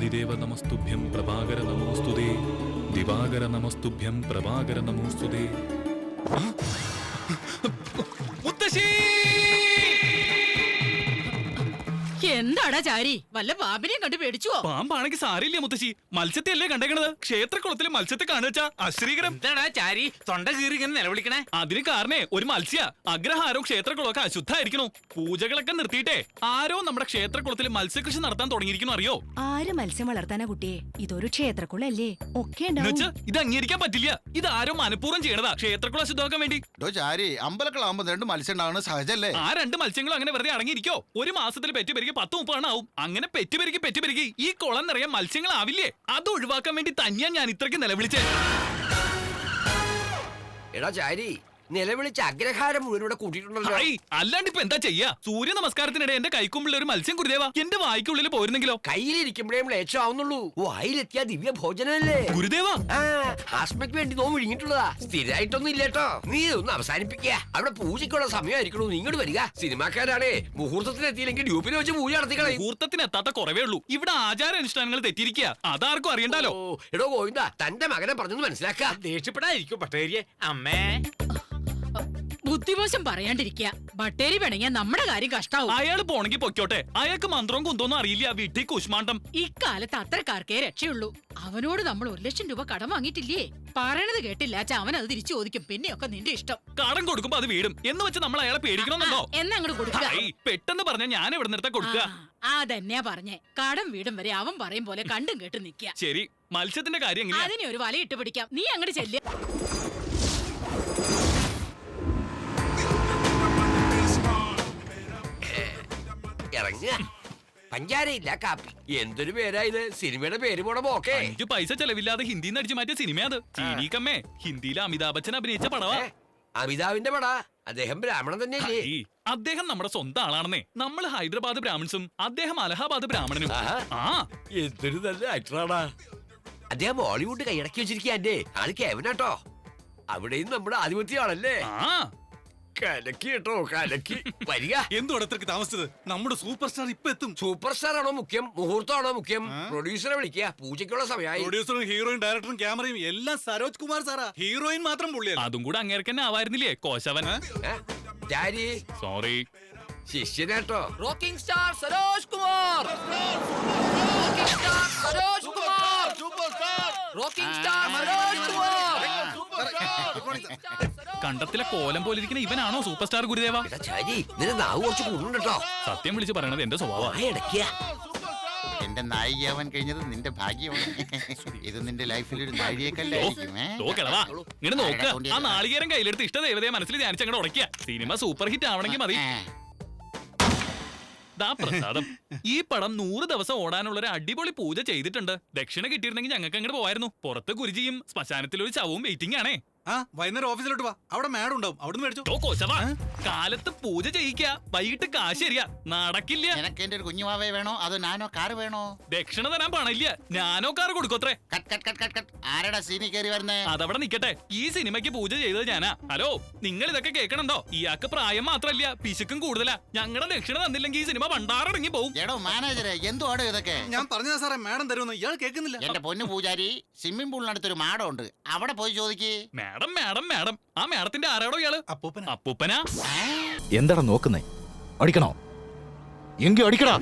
ആദിദേവ നമസ്തുഭ്യം പ്രഭാകര നമോസ്തുതേ ദിവാകര നമസ്തുഭ്യം പ്രഭാകര നമോസ്തുതേ. മുത്തശ്ശി! എന്താടാ ചാരി, വല്ല പാമ്പിനെയും കണ്ടു പേടിച്ചുവോ? പാമ്പാണെങ്കിൽ സാരില്ല മുത്തശ്ശി, മത്സ്യത്തെ അല്ലേ കണ്ടേക്കണത്. ക്ഷേത്രക്കുളത്തിലെ മത്സ്യത്തെ കാണുവച്ചാ അശ്രീകരം. എന്താടാ ചാരി തൊണ്ട കീറി ഇങ്ങനെ നിലവിളിക്കണേ? അതിന് കാരണേ ഒരു മത്സ്യ അഗ്രഹാരവും ക്ഷേത്രക്കുളമൊക്കെ അശുദ്ധായിരിക്കണു. പൂജകളൊക്കെ നിർത്തിയിട്ടേ ആരോ നമ്മുടെ ക്ഷേത്രക്കുളത്തിൽ മത്സ്യകൃഷി നടത്താൻ തുടങ്ങിയിരിക്കുന്നു, അറിയോ? ആര് മത്സ്യം വളർത്താനാ കുട്ടിയെ? ഇതൊരു ക്ഷേത്രക്കുളല്ലേ, ഒക്കെ ഉണ്ടാവും. ഇത് അംഗീകരിക്കാൻ പറ്റില്ല. ഇത് ആരോ മനഃപൂർവ്വം ചെയ്യണതാ ക്ഷേത്രക്കുളം അശുദ്ധമാക്കാൻ വേണ്ടി. അമ്പലക്കുളാകുമ്പോ രണ്ട് മത്സ്യം ഉണ്ടാവുന്ന സഹജല്ലേ? ആ രണ്ട് മത്സ്യങ്ങളും അങ്ങനെ വെറുതെ അടങ്ങിയിരിക്കോ? ഒരു മാസത്തിൽ പെറ്റുപെരുകി 10-30 ആവും. അങ്ങനെ പെറ്റുപെരുകി ഈ കുളം നിറയെ മത്സ്യങ്ങളാവില്ലേ? അത് ഒഴിവാക്കാൻ വേണ്ടി തന്നെയാ ഞാൻ ഇത്രയ്ക്ക് നിലവിളിച്ചേ. എടാ ചാരി, നിലവിളിച്ച അഗ്രഹാരം മുഴുവൻ ഇവിടെ കൂട്ടിയിട്ടുണ്ടല്ലോ. അല്ലാണ്ട് ഇപ്പൊ എന്താ ചെയ്യാ? സൂര്യ നമസ്കാരത്തിനിടെ എന്റെ കൈക്കുമ്പിള്ള ഒരു മത്സ്യം ഗുരുദേവ എന്റെ വായിക്കുള്ളിൽ പോയിരുന്നെങ്കിലോ? കയ്യിലിരിക്കുമ്പോഴേ മ്ലേച്ഛമാവുന്നുള്ളൂ, വായിലെത്തിയ ദിവ്യ ഭോജനല്ലേ ഗുരുദേവ. ആസ്മയ്ക്ക് വേണ്ടി നോ വിഴുങ്ങിട്ടുള്ളതാ, സ്ഥിരമായിട്ടൊന്നും ഇല്ലേട്ടോ. നീ ഒന്ന് അവസാനിപ്പിക്കുക. അവിടെ പൂജയ്ക്കുള്ള സമയമായിരിക്കണു, ഇങ്ങോട്ട് വരിക. സിനിമാക്കാരാണേ മുഹൂർത്തത്തിന് എത്തിയില്ലെങ്കിൽ ഡ്യൂപ്പിനെ വെച്ച് പൂജ നടത്തിക്കളെ. മുഹൂർത്തത്തിന് എത്താത്ത കുറവേ ഉള്ളൂ. ഇവിടെ ആചാരാനുഷ്ഠാനങ്ങൾ തെറ്റിയിരിക്കുക, അതാർക്കും അറിയണ്ടല്ലോ. എടോ ഗോവിന്ദ, തന്റെ മകനെ പറഞ്ഞെന്ന് മനസ്സിലാക്കുക. ദേഷ്യപ്പെടാതിരിക്കും പട്ടേരിയെ. അമ്മേ ബുദ്ധിമോശം പറയാണ്ടിരിക്കുക. ബട്ടേരി വേണമെങ്കിൽ നമ്മുടെ കാര്യം കഷ്ടാവും. അയാൾ പോണെങ്കിൽ പൊയ്ക്കോട്ടെ, അയാൾക്ക് മന്ത്രവും കുന്തോന്നും അറിയില്ല. വീട്ടിൽ കുഷ്മാണ്ടം. ഇക്കാലത്ത് അത്രക്കാർക്കേ രക്ഷയുള്ളൂ. അവനോട് നമ്മൾ 1 ലക്ഷം രൂപ കടം വാങ്ങിയിട്ടില്ലേ? പറയണത് കേട്ടില്ല അവൻ അത് തിരിച്ചു ചോദിക്കും. പിന്നെയൊക്കെ നിന്റെ ഇഷ്ടം. കടം കൊടുക്കുമ്പോ അത് വീടും എന്ന് വെച്ച് നമ്മൾ അയാളെ പേടിക്കണമെന്നുണ്ടോ? എന്നാ അങ്ങോട്ട് കൊടുക്കുക. പെട്ടെന്ന് പറഞ്ഞ ഞാൻ എവിടെ നിർത്താൻ കൊടുക്കുക? അതന്നെയാ പറഞ്ഞേ, കടം വീടും വരെ അവൻ പറയും പോലെ കണ്ടും കേട്ട് നിക്ക. ശരി, മത്സ്യത്തിന്റെ കാര്യം അതിനെ ഒരു വലയിട്ട് പിടിക്കാം. നീ അങ്ങോട്ട് ചെല്ലുക. ഇറങ്ങുക. പഞ്ചാരയില്ല കാപ്പി. എന്തൊരു പേരാ ഇത്? സിനിമയുടെ പേര് പോണ പോക്കേ. 5 പൈസ ചെലവില്ലാതെ ഹിന്ദിന്ന് അടിച്ചു മാറ്റിയ സിനിമയത്. ചീനീക്കമ്മേ ഹിന്ദിയിലെ അമിതാഭ് ബച്ചൻ അഭിനയിച്ച പടവാ. അമിതാവിന്റെ പടാ? അദ്ദേഹം ബ്രാഹ്മണൻ തന്നെയല്ലേ? അദ്ദേഹം നമ്മുടെ സ്വന്തം ആളാണെന്നേ. നമ്മൾ ഹൈദരാബാദ് ബ്രാഹ്മൺസും അദ്ദേഹം അലഹാബാദ് ബ്രാഹ്മണനും. എന്തൊരു നല്ല ആക്ടറാടാ. അദ്ദേഹം ബോളിവുഡ് കൈയടക്കി വെച്ചിരിക്കാന്റെ ആള് കേവനാട്ടോ. അവിടെയും നമ്മുടെ ആധിപത്യമാണല്ലേ. കലക്കി കേട്ടോ, കലക്കി. വരിക. എന്തുടത്തേക്ക് താമസിച്ചത്? നമ്മുടെ സൂപ്പർ സ്റ്റാർ ഇപ്പൊ എത്തും. സൂപ്പർ സ്റ്റാർ ആണോ മുഖ്യം, മുഹൂർത്തമാണോ മുഖ്യം? പ്രൊഡ്യൂസറെ വിളിക്കുക, പൂജയ്ക്കുള്ള സമയമായി. പ്രൊഡ്യൂസറും ഹീറോയും ഡയറക്ടറും ക്യാമറയും എല്ലാം സരോജ് കുമാർ സാറാ. ഹീറോയിൻ മാത്രം പുള്ളിയാണ്. അതും കൂടെ അങ്ങേർക്ക് തന്നെ ആവായിരുന്നില്ലേ കോശവൻ? സോറി, ശിഷ്യനാട്ടോ. Rocking star Saroj Kumar. Rocking star Saroj Kumar. Rocking star Saroj Kumar. കണ്ടത്തിലെ കോലം പോലെ ഇരിക്കുന്ന ഇവനാണോ സൂപ്പർ സ്റ്റാർ ഗുരുദേവ? സത്യം വിളിച്ച് പറയണത് എന്റെ സ്വഭാവം. എന്റെ നായികയാവാൻ കഴിഞ്ഞത് നിന്റെ ഭാഗ്യമാണ്. ഇത് നിന്റെ ലൈഫിൽ ഒരു നാഴികക്കല്ലായിരിക്കും. ഇങ്ങനെ നോക്ക്, ആ നാളികേരം കയ്യിലെടുത്ത് ഇഷ്ട ദേവതയെ മനസ്സിൽ ധ്യാനിച്ച് അങ്ങോട്ട് ഉടയ്ക്കുക. സിനിമ സൂപ്പർ ഹിറ്റ് ആവണമെങ്കിൽ മതി. പ്രസാദം, ഈ പടം 100 ദിവസം ഓടാനുള്ള ഒരു അടിപൊളി പൂജ ചെയ്തിട്ടുണ്ട്. ദക്ഷിണ കിട്ടിയിരുന്നെങ്കിൽ ഞങ്ങൾക്ക് അങ്ങോട്ട് പോയായിരുന്നു. പുറത്ത് ഗുരുജിയും ശ്മശാനത്തിൽ ഒരു ശവവും വെയിറ്റിംഗ് ആണേ. വൈകുന്നേരം ഓഫീസിലോട്ട് വാ, അവിടെ മാഡം ഉണ്ടാവും. അവിടുന്ന് മേടിച്ചോ. കാലത്ത് പൂജ ചെയ്യിക്കുക, വൈകിട്ട് കാശ് തരിക. നടക്കില്ല. നിനക്ക് എന്റെ ഒരു കുഞ്ഞുമാവേ വേണോ അതോ നാനോ കാറ് വേണോ? ദക്ഷിണ തരാൻ പണില്ല, ഞാനോ കാറ് കൊടുക്കത്രേ. ആരടാ സീനി കയറി വരുന്നേ? അതവിടെ നിക്കട്ടെ, ഈ സിനിമയ്ക്ക് പൂജ ചെയ്തത് ഞാനാ. ഹലോ, നിങ്ങൾ ഇതൊക്കെ കേൾക്കണുണ്ടോ? ഇയാൾക്ക് പ്രായം മാത്രല്ല, പിശുക്കും കൂടുതലാ. ഞങ്ങളുടെ ദക്ഷിണ തന്നില്ലെങ്കിൽ ഈ സിനിമ പണ്ടാറടങ്ങി പോകും. എടോ മാനേജറെ, എന്തുവാടോ ഇതൊക്കെ? ഞാൻ പറഞ്ഞതാ സാറേ, മാഡം തരുമെന്ന്. ഇയാൾ കേൾക്കുന്നില്ല. എന്റെ പൊന്നു പൂജാരി, സ്വിമ്മിംഗ് പൂളിനടുത്തൊരു മാഡം ഉണ്ട്, അവിടെ പോയി ചോദിക്കേ. മാഡം മാഡം മാഡം, ആ മാഡത്തിന്റെ ആരാടോ ഇയാള്? അപ്പൂപ്പനാ. എന്താടാ നോക്കുന്നേ? അടിക്കണോ? എങ്കി അടിക്കടാ.